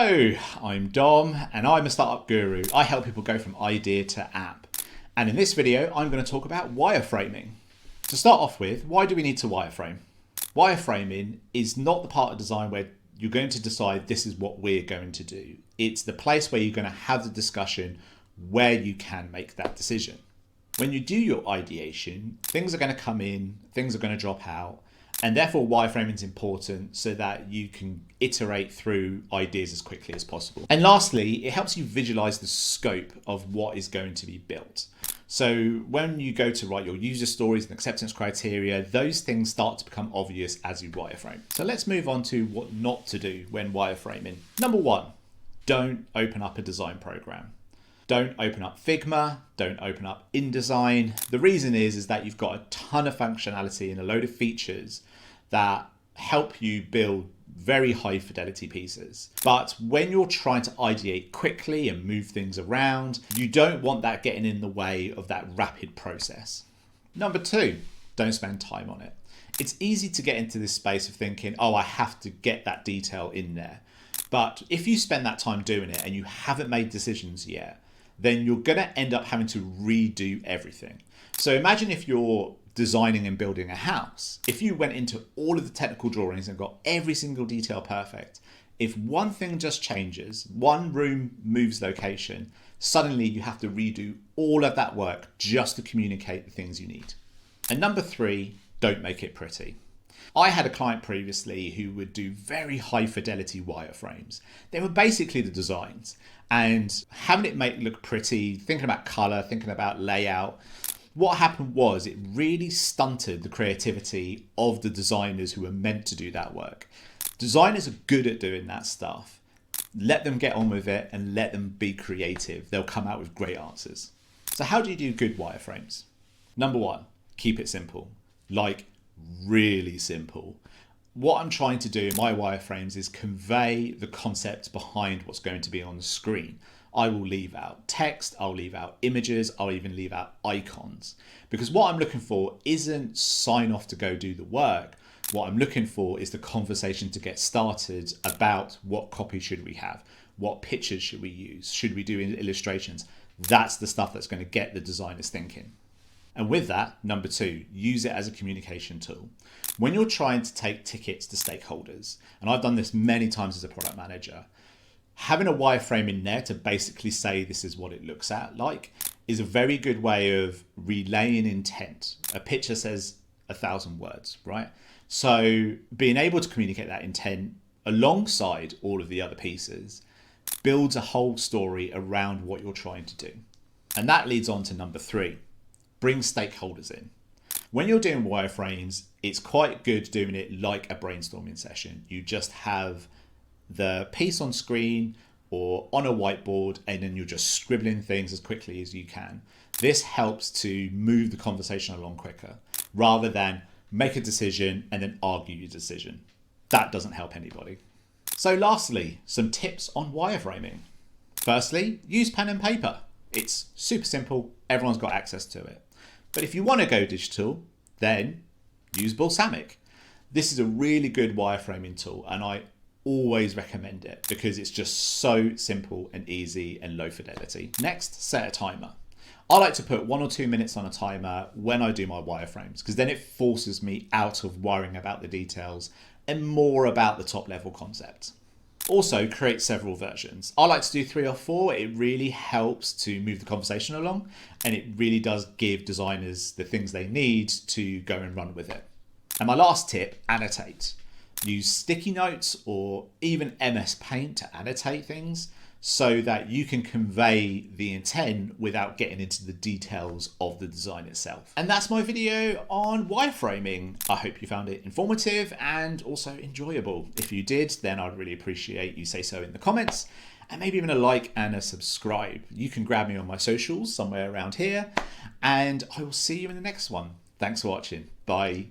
Hello, I'm Dom and I'm a startup guru. I help people go from idea to app. And in this video, I'm going to talk about wireframing. To start off with, why do we need to wireframe? Wireframing is not the part of design where you're going to decide this is what we're going to do. It's the place where you're going to have the discussion where you can make that decision. When you do your ideation, things are going to come in, things are going to drop out, and therefore wireframing is important so that you can iterate through ideas as quickly as possible. And lastly, it helps you visualize the scope of what is going to be built. So when you go to write your user stories and acceptance criteria, those things start to become obvious as you wireframe. So let's move on to what not to do when wireframing. Number one, don't open up a design program. Don't open up Figma, don't open up InDesign. The reason is that you've got a ton of functionality and a load of features that help you build very high fidelity pieces. But when you're trying to ideate quickly and move things around, you don't want that getting in the way of that rapid process. Number two, don't spend time on it. It's easy to get into this space of thinking, oh, I have to get that detail in there. But if you spend that time doing it and you haven't made decisions yet, then you're going to end up having to redo everything. So imagine if you're designing and building a house. If you went into all of the technical drawings and got every single detail perfect, if one thing just changes, one room moves location, suddenly you have to redo all of that work just to communicate the things you need. And number three, don't make it pretty. I had a client previously who would do very high fidelity wireframes. They were basically the designs, and having it look pretty, thinking about color, thinking about layout. What happened was it really stunted the creativity of the designers who were meant to do that work. Designers are good at doing that stuff. Let them get on with it and let them be creative. They'll come out with great answers. So how do you do good wireframes? Number one, keep it simple. Like really simple. What I'm trying to do in my wireframes is convey the concept behind what's going to be on the screen. I will leave out text, I'll leave out images, I'll even leave out icons. Because what I'm looking for isn't sign off to go do the work. What I'm looking for is the conversation to get started about what copy should we have? What pictures should we use? Should we do illustrations? That's the stuff that's going to get the designers thinking. And with that, number two, use it as a communication tool. When you're trying to take tickets to stakeholders, and I've done this many times as a product manager, having a wireframe in there to basically say this is what it looks like is a very good way of relaying intent. A picture says 1,000 words, right? So being able to communicate that intent alongside all of the other pieces builds a whole story around what you're trying to do. And that leads on to number three. Bring stakeholders in. When you're doing wireframes, it's quite good doing it like a brainstorming session. You just have the piece on screen or on a whiteboard, and then you're just scribbling things as quickly as you can. This helps to move the conversation along quicker rather than make a decision and then argue your decision. That doesn't help anybody. So lastly, some tips on wireframing. Firstly, use pen and paper. It's super simple. Everyone's got access to it. But if you want to go digital, then use Balsamiq. This is a really good wireframing tool, and I always recommend it because it's just so simple and easy and low fidelity. Next, set a timer. I like to put 1 or 2 minutes on a timer when I do my wireframes because then it forces me out of worrying about the details and more about the top level concept. Also, create several versions. I like to do 3 or 4. It really helps to move the conversation along, and it really does give designers the things they need to go and run with it. And my last tip, annotate. Use sticky notes or even MS Paint to annotate things so that you can convey the intent without getting into the details of the design itself. And that's my video on wireframing. I hope you found it informative and also enjoyable. If you did, then I'd really appreciate you say so in the comments, and maybe even a like and a subscribe. You can grab me on my socials somewhere around here, and I will see you in the next one. Thanks for watching. Bye.